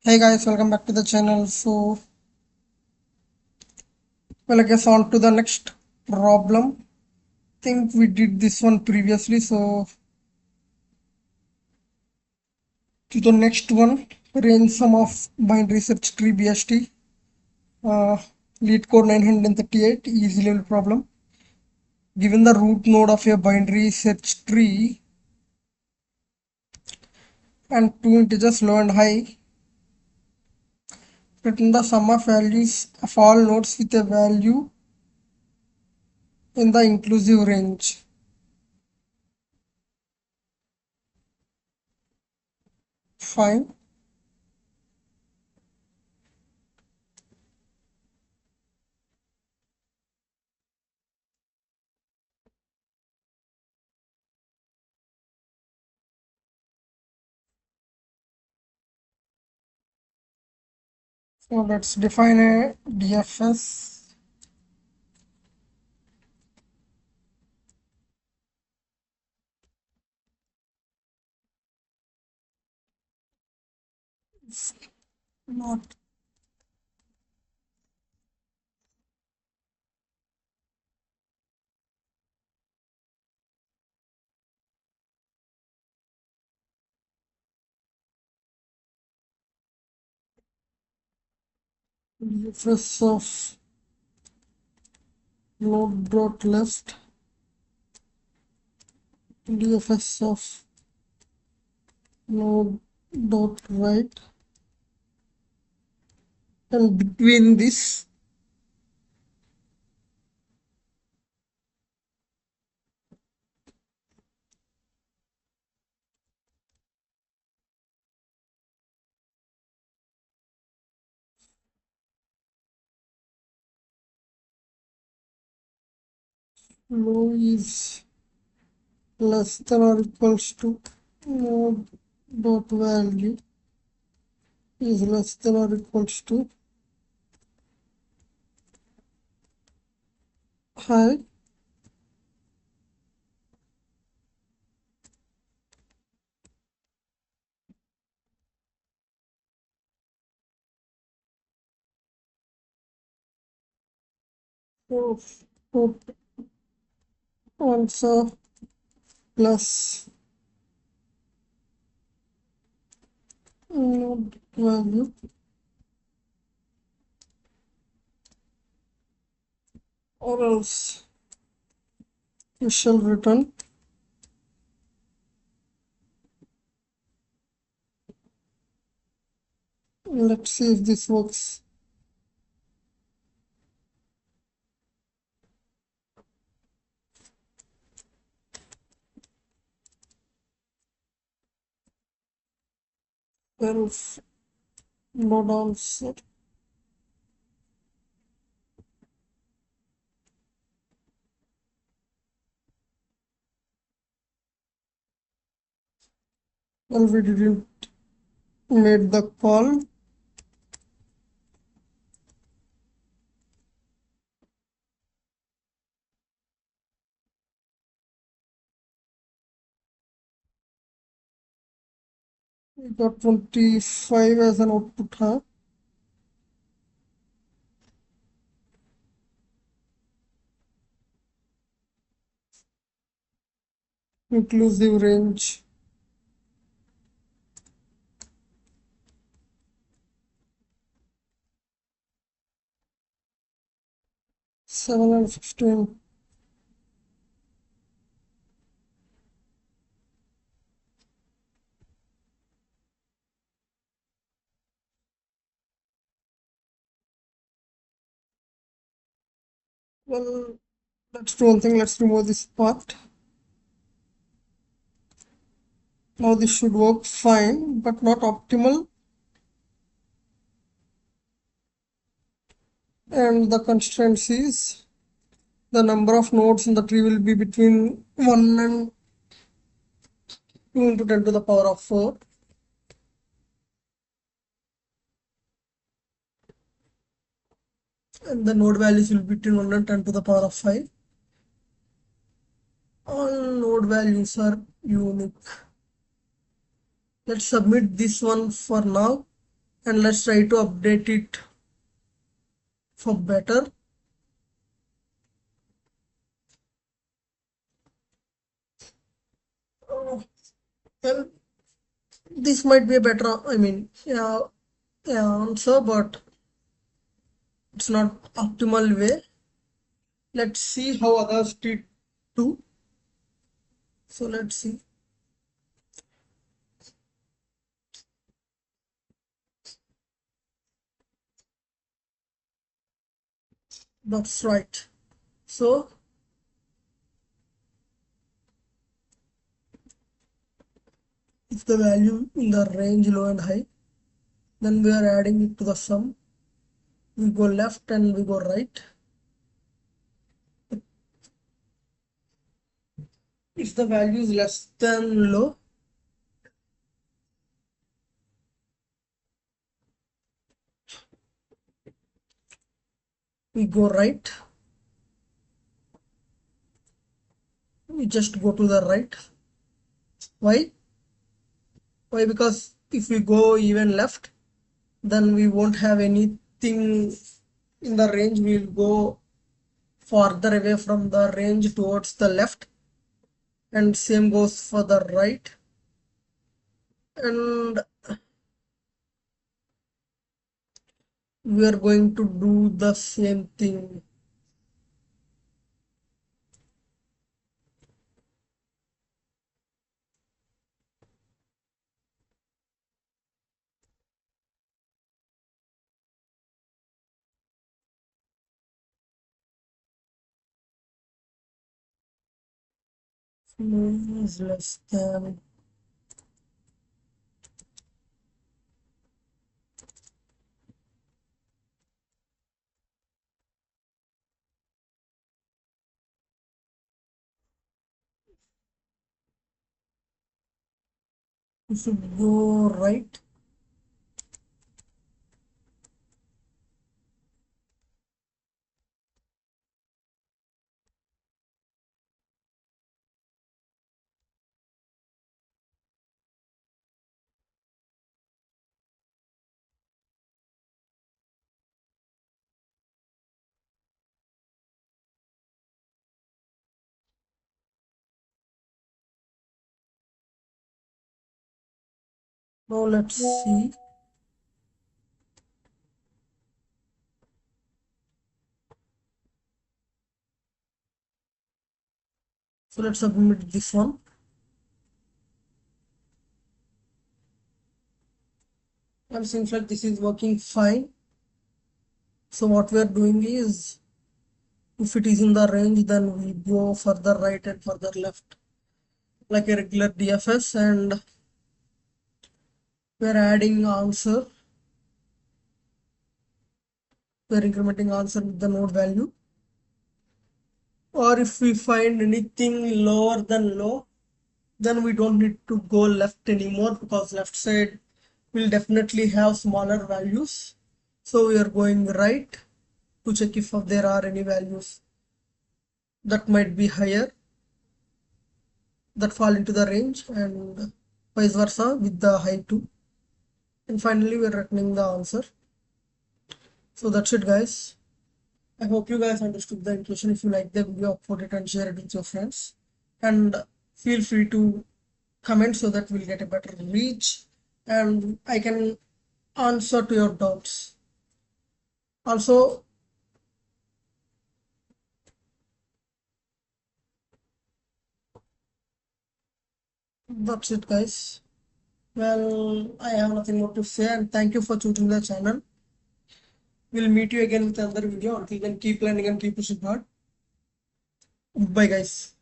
Hey guys, welcome back to the channel. I guess on to the next problem. Think we did this one previously. So, to the next one, range sum of binary search tree BST, uh, lead code 938, easy level problem. Given the root node of a binary search tree and two integers low and high, return the sum of values of all nodes with a value in the inclusive range. Fine. So let's define a DFS. Not DFS of node dot left, DFS of node dot right, and between this low is less than or equals to node dot value is less than or equals to high. So also plus node value or else we shall return let's see if this works. Else node answer. Well, we didn't made the call. We got 25 as an output, huh? Inclusive range. Seven and 15. Well, let's do one thing. Let's remove this part. Now this should work fine, but not optimal. And the constraint is the number of nodes in the tree will be between 1 and 2 into 10 to the power of 4. And the node values will be between 1 and 10 to the power of 5. All node values are unique. Let's submit this one for now. and let's try to update it for better. Well, this might be a better, answer, but it's not optimal way. Let's see how others did too. So let's see. That's right. So if the value in the range low and high, then we are adding it to the sum. We go left and we go right. If the value is less than low, we go right. We just go to the right. Why? Why? Because if we go even left, then we won't have anything in the range. We'll go farther away from the range towards the left, and same goes for the right. And we are going to do the same thing. Is less than. We should go right. Now let's see. So let's submit this one. And seems like this is working fine. So what we are doing is, if it is in the range, then we go further right and further left like a regular DFS, and we are adding answer. We are incrementing answer with the node value. Or if we find anything lower than low, then we don't need to go left anymore, because left side will definitely have smaller values. So we are going right to check if there are any values that might be higher, that fall into the range, and vice versa with the high too. And finally we're returning the answer. So that's it, guys. I hope you guys understood the equation. If you like the video, upload it and share it with your friends, and feel free to comment so that we'll get a better reach and I can answer to your doubts. Also, that's it, guys. Well, I have nothing more to say, and thank you for choosing the channel. We'll meet you again with another video. Until then, keep learning and keep pushing hard. Bye, guys.